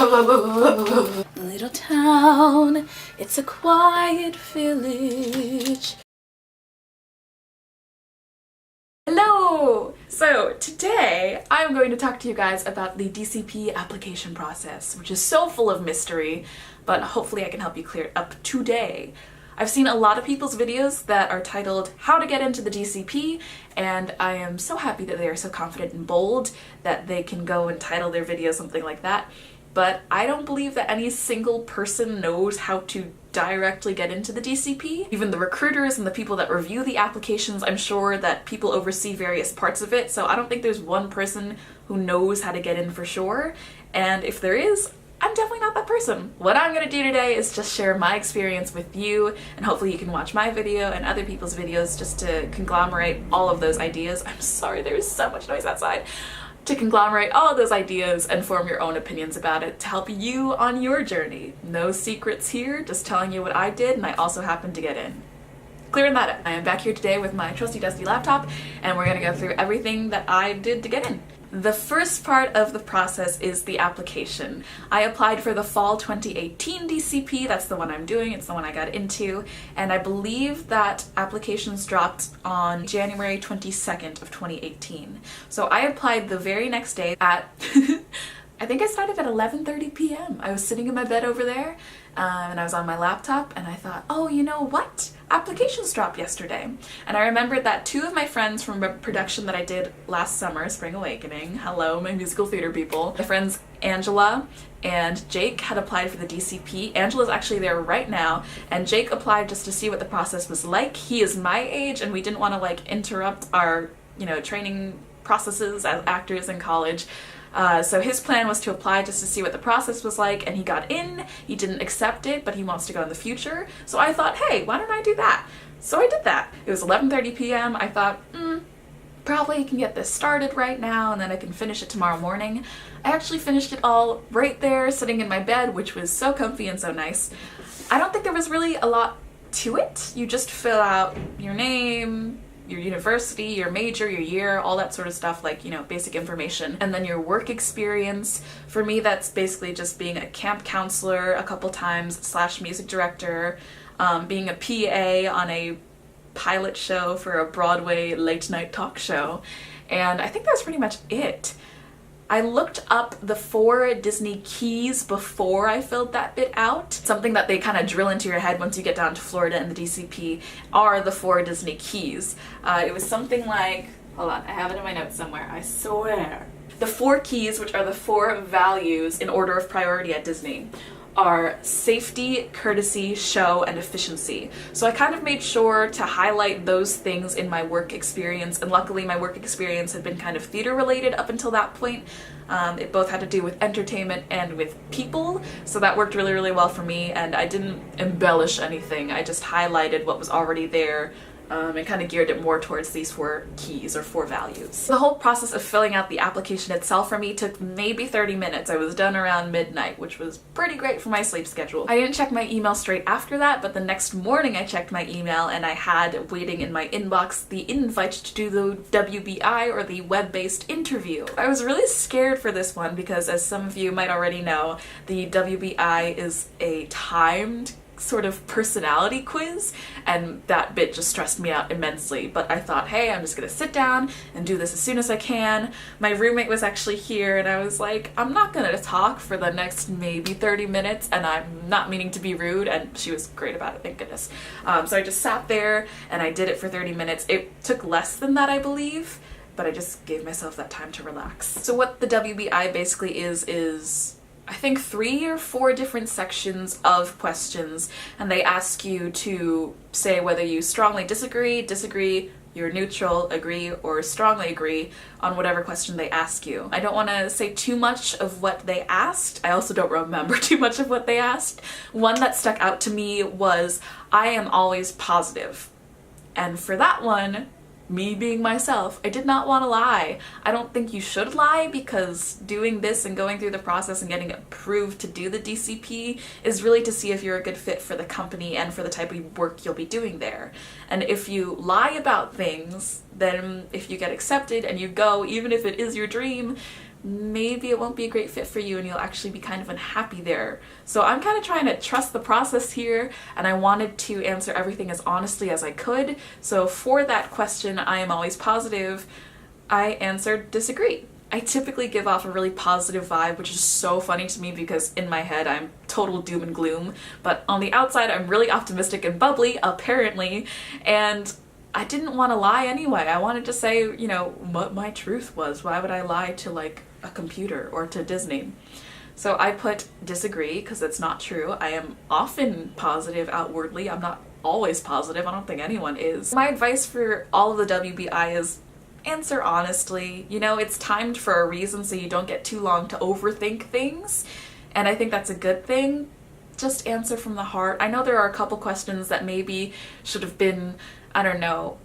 Little town, it's a quiet village. Hello! So today I'm going to talk to you guys about the DCP application process, which is so full of mystery, but hopefully I can help you clear it up today. I've seen a lot of people's videos that are titled How to Get into the DCP, and I am so happy that they are so confident and bold that they can go and title their video something like that. But I don't believe that any single person knows how to directly get into the DCP. Even the recruiters and the people that review the applications, I'm sure that people oversee various parts of it, so I don't think there's one person who knows how to get in for sure. And if there is, I'm definitely not that person. What I'm gonna do today is just share my experience with you, and hopefully you can watch my video and other people's videos just to conglomerate all of those ideas. I'm sorry, there's so much noise outside. To conglomerate all of those ideas and form your own opinions about it to help you on your journey. No secrets here, just telling you what I did, and I also happened to get in. Clearing that up. I am back here today with my trusty dusty laptop, and we're gonna go through everything that I did to get in. The first part of the process is the application. I applied for the fall 2018 DCP, that's the one I'm doing, it's the one I got into, and I believe that applications dropped on January 22nd of 2018. So I applied the very next day at, I think I started at 11:30 p.m. I was sitting in my bed over there, and I was on my laptop, and I thought, oh, you know what? Applications dropped yesterday. And I remembered that two of my friends from a production that I did last summer, Spring Awakening, hello my musical theater people, my friends Angela and Jake had applied for the DCP. Angela's actually there right now, and Jake applied just to see what the process was like. He is my age, and we didn't want to like interrupt our, training processes as actors in college. So his plan was to apply just to see what the process was like, and he got in. He didn't accept it, but he wants to go in the future. So I thought, hey, why don't I do that? So I did that. It was 11:30 p.m. I thought, probably can get this started right now, and then I can finish it tomorrow morning. I actually finished it all right there, sitting in my bed, which was so comfy and so nice. I don't think there was really a lot to it. You just fill out your name, your university, your major, your year, all that sort of stuff, like, basic information. And then your work experience. For me, that's basically just being a camp counselor a couple times / music director, being a PA on a pilot show for a Broadway late night talk show. And I think that's pretty much it. I looked up the 4 Disney keys before I filled that bit out. Something that they kind of drill into your head once you get down to Florida and the DCP are the 4 Disney keys. It was something like, hold on, I have it in my notes somewhere, I swear. The 4 keys, which are the 4 values in order of priority at Disney, are safety, courtesy, show, and efficiency. So I kind of made sure to highlight those things in my work experience, and luckily my work experience had been kind of theater related up until that point. It both had to do with entertainment and with people, so that worked really, really well for me, and I didn't embellish anything. I just highlighted what was already there, and kind of geared it more towards these 4 keys or 4 values. The whole process of filling out the application itself for me took maybe 30 minutes. I was done around midnight, which was pretty great for my sleep schedule. I didn't check my email straight after that, but the next morning I checked my email and I had waiting in my inbox the invite to do the WBI, or the web-based interview. I was really scared for this one because, as some of you might already know, the WBI is a timed sort of personality quiz, and that bit just stressed me out immensely. But I thought, hey, I'm just gonna sit down and do this as soon as I can. My roommate was actually here, and I was like, I'm not gonna talk for the next maybe 30 minutes, and I'm not meaning to be rude, and she was great about it, thank goodness. So I just sat there and I did it for 30 minutes. It took less than that, I believe, but I just gave myself that time to relax. So what the WBI basically is I think 3 or 4 different sections of questions, and they ask you to say whether you strongly disagree, you're neutral, agree, or strongly agree on whatever question they ask you. I don't want to say too much of what they asked. I also don't remember too much of what they asked. One that stuck out to me was, I am always positive. And for that one, me being myself, I did not want to lie. I don't think you should lie, because doing this and going through the process and getting approved to do the DCP is really to see if you're a good fit for the company and for the type of work you'll be doing there. And if you lie about things, then if you get accepted and you go, even if it is your dream, maybe it won't be a great fit for you and you'll actually be kind of unhappy there. So I'm kind of trying to trust the process here, and I wanted to answer everything as honestly as I could. So for that question, I am always positive, I answered disagree. I typically give off a really positive vibe, which is so funny to me because in my head I'm total doom and gloom, but on the outside I'm really optimistic and bubbly, apparently, and I didn't want to lie anyway. I wanted to say, you know, what my truth was. Why would I lie to like a computer or to Disney? So I put disagree because it's not true. I am often positive outwardly. I'm not always positive. I don't think anyone is. My advice for all of the WBI is answer honestly. You know, it's timed for a reason so you don't get too long to overthink things, and I think that's a good thing. Just answer from the heart. I know there are a couple questions that maybe should have been, I don't know,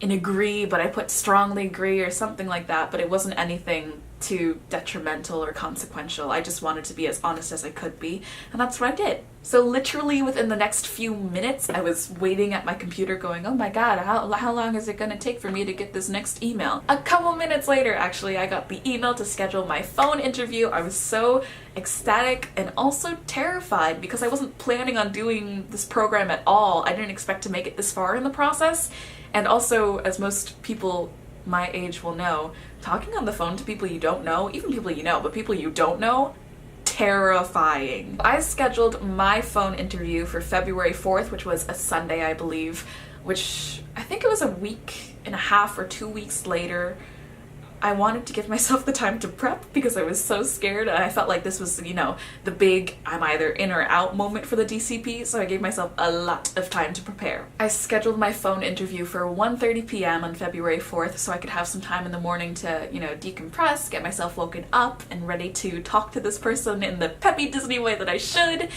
in agree, but I put strongly agree or something like that, but it wasn't anything too detrimental or consequential. I just wanted to be as honest as I could be, and that's what I did. So literally within the next few minutes, I was waiting at my computer going, oh my god, how long is it gonna take for me to get this next email? A couple minutes later, actually, I got the email to schedule my phone interview. I was so ecstatic and also terrified because I wasn't planning on doing this program at all. I didn't expect to make it this far in the process. And also, as most people my age will know, talking on the phone to people you don't know, even people you know, but people you don't know, terrifying. I scheduled my phone interview for February 4th, which was a Sunday, I believe, which I think it was a week and a half or 2 weeks later. I wanted to give myself the time to prep because I was so scared, and I felt like this was, you know, the big I'm either in or out moment for the DCP, so I gave myself a lot of time to prepare. I scheduled my phone interview for 1:30 p.m. on February 4th so I could have some time in the morning to, you know, decompress, get myself woken up and ready to talk to this person in the peppy Disney way that I should.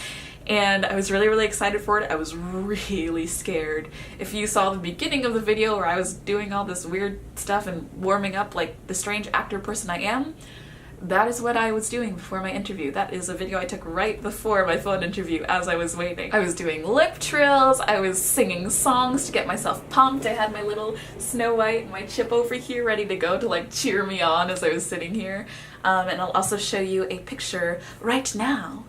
And I was really, really excited for it. I was really scared. If you saw the beginning of the video where I was doing all this weird stuff and warming up like the strange actor person I am, that is what I was doing before my interview. That is a video I took right before my phone interview as I was waiting. I was doing lip trills, I was singing songs to get myself pumped. I had my little Snow White and my Chip over here ready to go to like cheer me on as I was sitting here. And I'll also show you a picture right now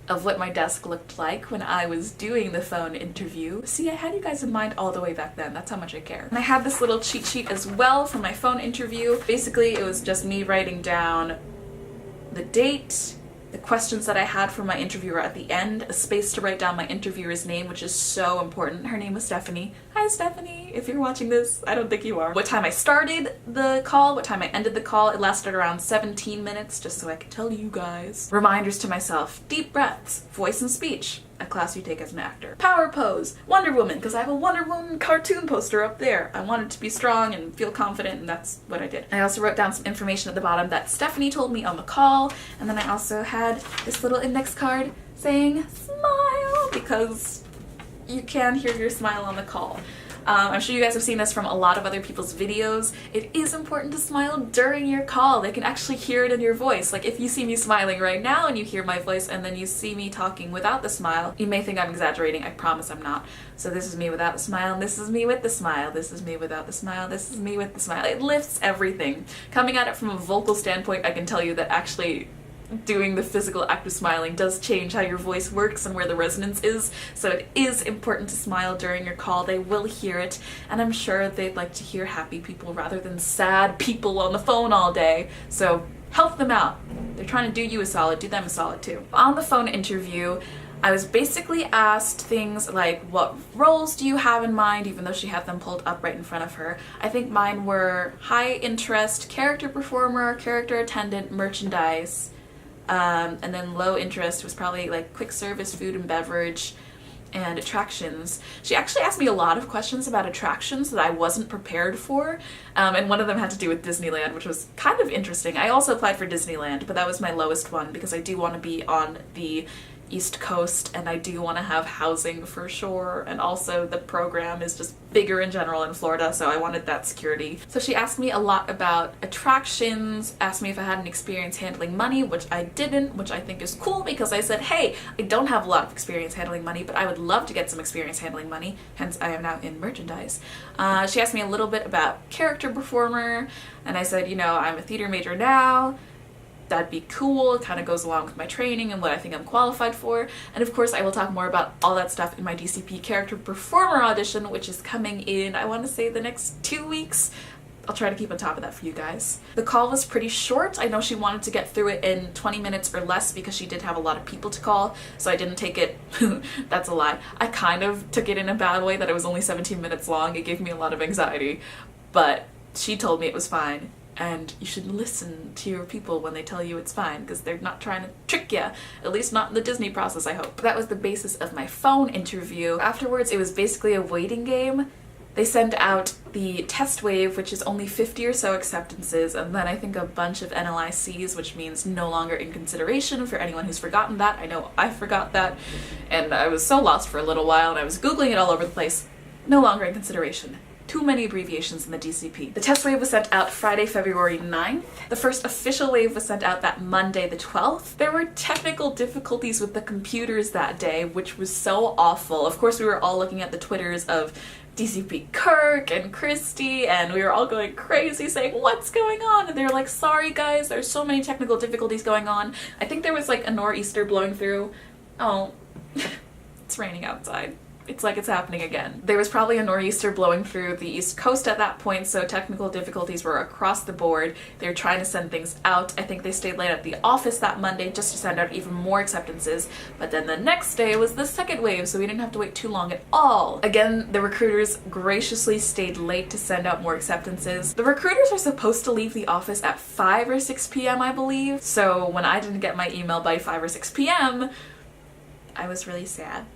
of what my desk looked like when I was doing the phone interview. See, I had you guys in mind all the way back then. That's how much I care. And I had this little cheat sheet as well for my phone interview. Basically, it was just me writing down the date, the questions that I had for my interviewer at the end, a space to write down my interviewer's name, which is so important. Her name was Stephanie. Hi Stephanie, if you're watching this, I don't think you are. What time I started the call, what time I ended the call. It lasted around 17 minutes, just so I could tell you guys. Reminders to myself, deep breaths, voice and speech, a class you take as an actor. Power pose, Wonder Woman, because I have a Wonder Woman cartoon poster up there. I wanted to be strong and feel confident, and that's what I did. I also wrote down some information at the bottom that Stephanie told me on the call, and then I also had this little index card saying smile, because you can hear your smile on the call. I'm sure you guys have seen this from a lot of other people's videos. It is important to smile during your call. They can actually hear it in your voice. Like if you see me smiling right now and you hear my voice and then you see me talking without the smile, you may think I'm exaggerating. I promise I'm not. So this is me without the smile, and this is me with the smile. This is me without the smile. This is me with the smile. It lifts everything. Coming at it from a vocal standpoint, I can tell you that actually doing the physical act of smiling does change how your voice works and where the resonance is, so it is important to smile during your call. They will hear it, and I'm sure they'd like to hear happy people rather than sad people on the phone all day, so help them out. They're trying to do you a solid, do them a solid too. On the phone interview, I was basically asked things like, what roles do you have in mind, even though she had them pulled up right in front of her. I think mine were high interest, character performer, character attendant, merchandise, and then low interest was probably like quick service, food and beverage, and attractions. She actually asked me a lot of questions about attractions that I wasn't prepared for, and one of them had to do with Disneyland, which was kind of interesting. I also applied for Disneyland, but that was my lowest one because I do want to be on the East Coast, and I do want to have housing for sure, and also the program is just bigger in general in Florida, so I wanted that security. So she asked me a lot about attractions, asked me if I had an experience handling money, which I didn't, which I think is cool because I said, hey, I don't have a lot of experience handling money, but I would love to get some experience handling money, hence I am now in merchandise. She asked me a little bit about character performer, and I said, you know, I'm a theater major now. That'd be cool. It kind of goes along with my training and what I think I'm qualified for. And of course I will talk more about all that stuff in my DCP character performer audition, which is coming in, I want to say, the next 2 weeks. I'll try to keep on top of that for you guys. The call was pretty short. I know she wanted to get through it in 20 minutes or less because she did have a lot of people to call, so I didn't take it, that's a lie. I kind of took it in a bad way that it was only 17 minutes long. It gave me a lot of anxiety, but she told me it was fine. And you should listen to your people when they tell you it's fine, because they're not trying to trick you. At least not in the Disney process, I hope. That was the basis of my phone interview. Afterwards, it was basically a waiting game. They send out the test wave, which is only 50 or so acceptances, and then I think a bunch of NLICs, which means no longer in consideration for anyone who's forgotten that. I know I forgot that, and I was so lost for a little while, and I was Googling it all over the place. No longer in consideration. Too many abbreviations in the DCP. The test wave was sent out Friday, February 9th. The first official wave was sent out that Monday, the 12th. There were technical difficulties with the computers that day, which was so awful. Of course, we were all looking at the Twitters of DCP Kirk and Christy, and we were all going crazy saying, what's going on? And they were like, sorry guys, there's so many technical difficulties going on. I think there was like a nor'easter blowing through. Oh, it's raining outside. It's like it's happening again. There was probably a nor'easter blowing through the East Coast at that point, so technical difficulties were across the board. They were trying to send things out. I think they stayed late at the office that Monday just to send out even more acceptances, but then the next day was the second wave, so we didn't have to wait too long at all. Again, the recruiters graciously stayed late to send out more acceptances. The recruiters are supposed to leave the office at 5 or 6 p.m. I believe, so when I didn't get my email by 5 or 6 p.m., I was really sad.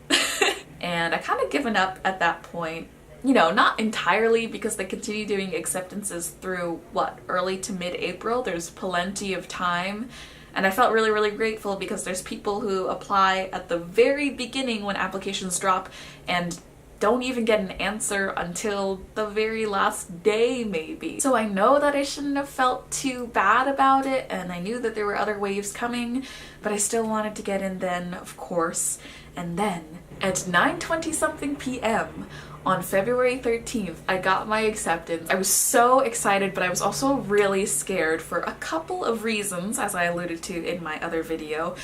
And I kind of given up at that point. You know, not entirely, because they continue doing acceptances through, what, early to mid-April? There's plenty of time. And I felt really, really grateful because there's people who apply at the very beginning when applications drop and don't even get an answer until the very last day, maybe. So I know that I shouldn't have felt too bad about it, and I knew that there were other waves coming, but I still wanted to get in then, of course. And then, at 9:20 something p.m. on February 13th, I got my acceptance. I was so excited, but I was also really scared for a couple of reasons, as I alluded to in my other video.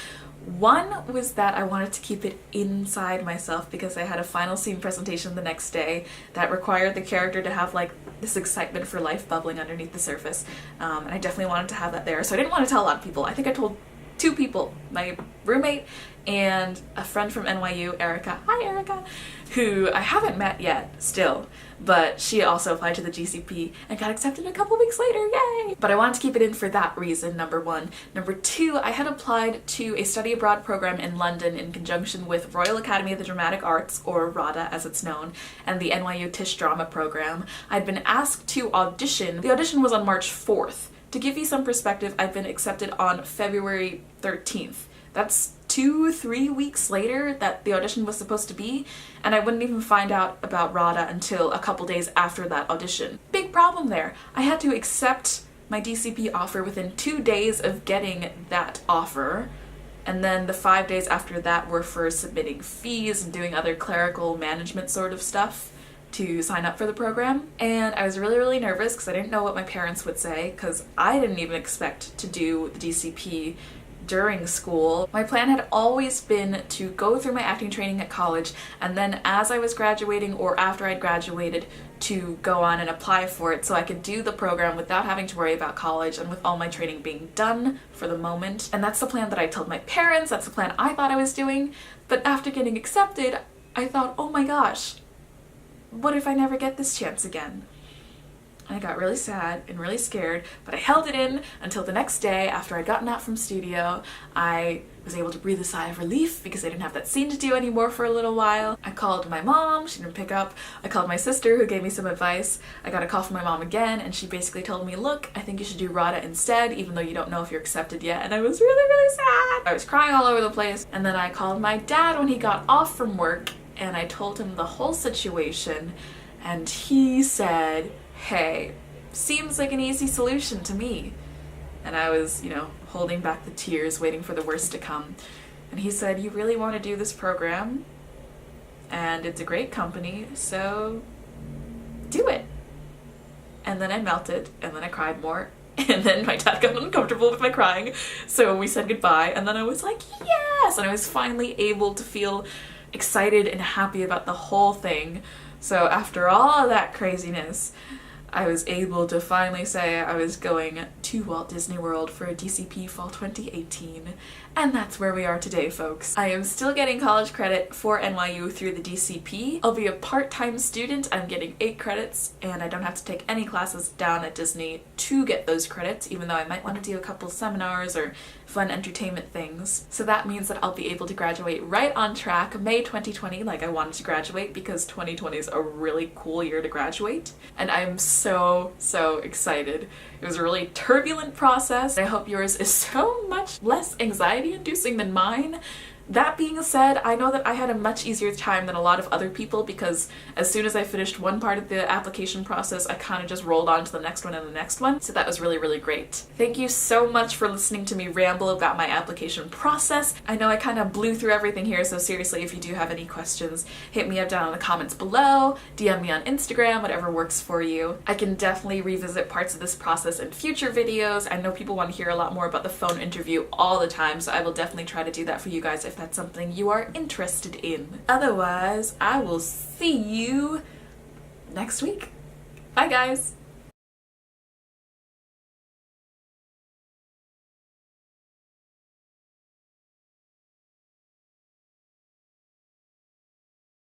One was that I wanted to keep it inside myself because I had a final scene presentation the next day that required the character to have like this excitement for life bubbling underneath the surface, and I definitely wanted to have that there, so I didn't want to tell a lot of people. I think I told 2 people, my roommate and a friend from NYU, Erica. Hi Erica! Who I haven't met yet still, but she also applied to the GCP and got accepted a couple weeks later, yay! But I wanted to keep it in for that reason, number 1. Number 2, I had applied to a study abroad program in London in conjunction with Royal Academy of the Dramatic Arts, or RADA as it's known, and the NYU Tisch Drama program. I'd been asked to audition. The audition was on March 4th. To give you some perspective, I've been accepted on February 13th. That's 2-3 weeks later that the audition was supposed to be, and I wouldn't even find out about RADA until a couple days after that audition. Big problem there. I had to accept my DCP offer within 2 days of getting that offer, and then the 5 days after that were for submitting fees and doing other clerical management sort of stuff to sign up for the program. And I was really, really nervous because I didn't know what my parents would say, because I didn't even expect to do the DCP during school. My plan had always been to go through my acting training at college, and then as I was graduating or after I'd graduated, to go on and apply for it so I could do the program without having to worry about college and with all my training being done for the moment. And that's the plan that I told my parents, that's the plan I thought I was doing. But after getting accepted, I thought, oh my gosh, what if I never get this chance again? and I got really sad and really scared, but I held it in until the next day after I'd gotten out from studio. I was able to breathe a sigh of relief because I didn't have that scene to do anymore for a little while. I called my mom, she didn't pick up. I called my sister, who gave me some advice. I got a call from my mom again, and she basically told me, look, I think you should do RADA instead, even though you don't know if you're accepted yet. And I was really, really sad. I was crying all over the place. And then I called my dad when he got off from work, and I told him the whole situation, and he said, hey, seems like an easy solution to me. And I was, holding back the tears, waiting for the worst to come. And he said, you really want to do this program? And it's a great company, so do it. And then I melted, and then I cried more, and then my dad got uncomfortable with my crying, so we said goodbye, and then I was like, yes! And I was finally able to feel excited and happy about the whole thing. So after all of that craziness, I was able to finally say I was going to Walt Disney World for a DCP Fall 2018, and that's where we are today, folks. I am still getting college credit for NYU through the DCP. I'll be a part-time student. I'm getting 8 credits, and I don't have to take any classes down at Disney to get those credits, even though I might want to do a couple seminars or fun entertainment things. So that means that I'll be able to graduate right on track May 2020 like I wanted to graduate, because 2020 is a really cool year to graduate, and I'm so excited. It was a really turbulent process. I hope yours is so much less anxiety-inducing than mine. That being said, I know that I had a much easier time than a lot of other people, because as soon as I finished one part of the application process, I kind of just rolled on to the next one and the next one, so that was really, really great. Thank you so much for listening to me ramble about my application process. I know I kind of blew through everything here, so seriously, if you do have any questions, hit me up down in the comments below, DM me on Instagram, whatever works for you. I can definitely revisit parts of this process in future videos. I know people want to hear a lot more about the phone interview all the time, so I will definitely try to do that for you guys if that's something you are interested in. Otherwise, I will see you next week. Bye, guys!